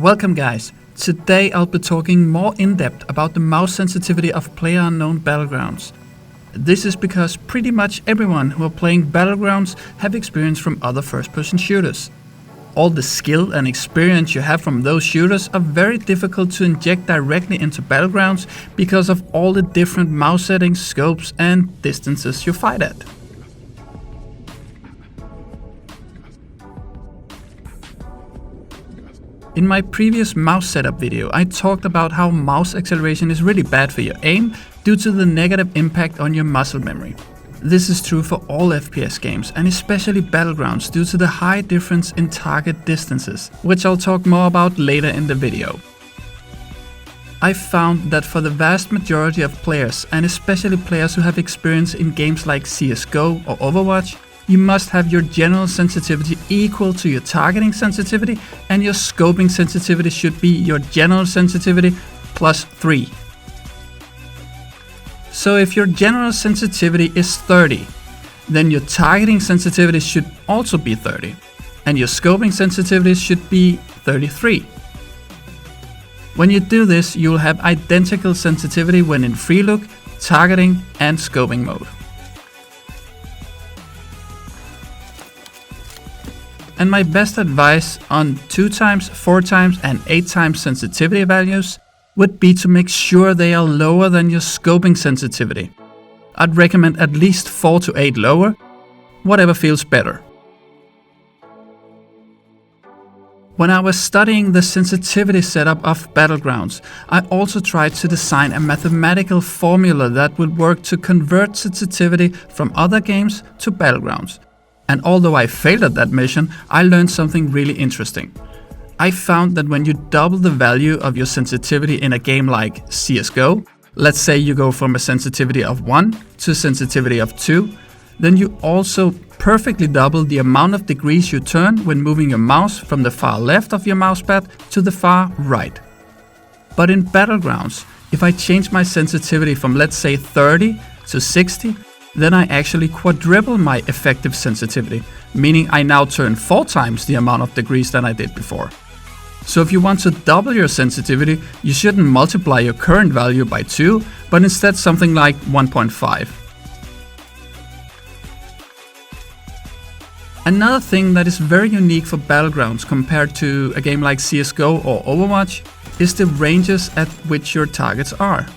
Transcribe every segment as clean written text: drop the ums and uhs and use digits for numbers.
Welcome guys, today I'll be talking more in depth about the mouse sensitivity of Playerunknown Battlegrounds. This is because pretty much everyone who are playing Battlegrounds have experience from other first-person shooters. All the skill and experience you have from those shooters are very difficult to inject directly into Battlegrounds because of all the different mouse settings, scopes and distances you fight at. In my previous mouse setup video, I talked about how mouse acceleration is really bad for your aim due to the negative impact on your muscle memory. This is true for all FPS games and especially Battlegrounds due to the high difference in target distances, which I'll talk more about later in the video. I found that for the vast majority of players, and especially players who have experience in games like CSGO or Overwatch, you must have your general sensitivity equal to your targeting sensitivity, and your scoping sensitivity should be your general sensitivity plus 3. So if your general sensitivity is 30, then your targeting sensitivity should also be 30, and your scoping sensitivity should be 33. When you do this, you will have identical sensitivity when in free look, targeting and scoping mode. And my best advice on 2x, 4x and 8x sensitivity values would be to make sure they are lower than your scoping sensitivity. I'd recommend at least 4 to 8 lower, whatever feels better. When I was studying the sensitivity setup of Battlegrounds, I also tried to design a mathematical formula that would work to convert sensitivity from other games to Battlegrounds. And although I failed at that mission, I learned something really interesting. I found that when you double the value of your sensitivity in a game like CSGO, let's say you go from a sensitivity of 1 to a sensitivity of 2, then you also perfectly double the amount of degrees you turn when moving your mouse from the far left of your mousepad to the far right. But in Battlegrounds, if I change my sensitivity from let's say 30 to 60, then I actually quadruple my effective sensitivity, meaning I now turn 4 times the amount of degrees than I did before. So if you want to double your sensitivity, you shouldn't multiply your current value by 2, but instead something like 1.5. Another thing that is very unique for Battlegrounds compared to a game like CSGO or Overwatch is the ranges at which your targets are.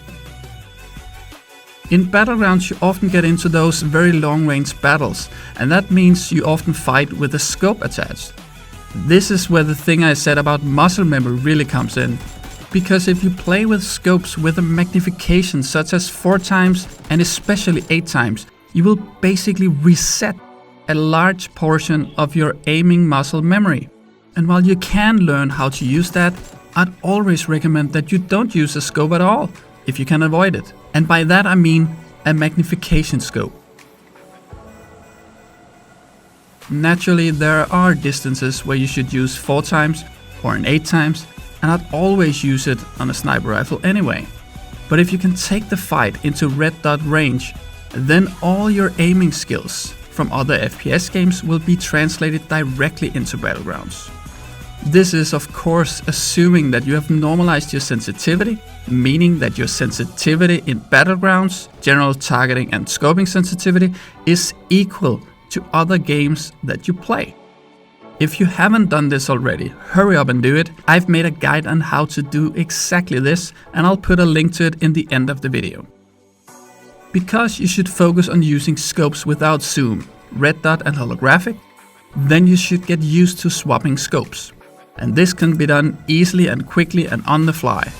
In Battlegrounds you often get into those very long-range battles, and that means you often fight with a scope attached. This is where the thing I said about muscle memory really comes in, because if you play with scopes with a magnification such as 4x and especially 8x, you will basically reset a large portion of your aiming muscle memory. And while you can learn how to use that, I'd always recommend that you don't use a scope at all, if you can avoid it. And by that I mean a magnification scope. Naturally, there are distances where you should use 4x or an 8x, and I'd always use it on a sniper rifle anyway. But if you can take the fight into red dot range, then all your aiming skills from other FPS games will be translated directly into Battlegrounds. This is of course assuming that you have normalized your sensitivity, meaning that your sensitivity in Battlegrounds, general targeting and scoping sensitivity is equal to other games that you play. If you haven't done this already, hurry up and do it. I've made a guide on how to do exactly this, and I'll put a link to it in the end of the video. Because you should focus on using scopes without zoom, red dot and holographic, then you should get used to swapping scopes. And this can be done easily and quickly and on the fly.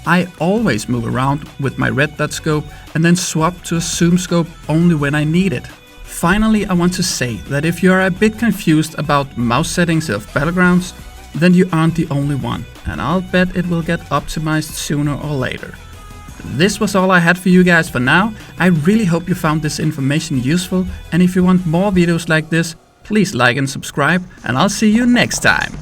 I always move around with my red dot scope and then swap to a zoom scope only when I need it. Finally, I want to say that if you are a bit confused about mouse settings of Battlegrounds, then you aren't the only one, and I'll bet it will get optimized sooner or later. This was all I had for you guys for now. I really hope you found this information useful, and if you want more videos like this, please like and subscribe, and I'll see you next time.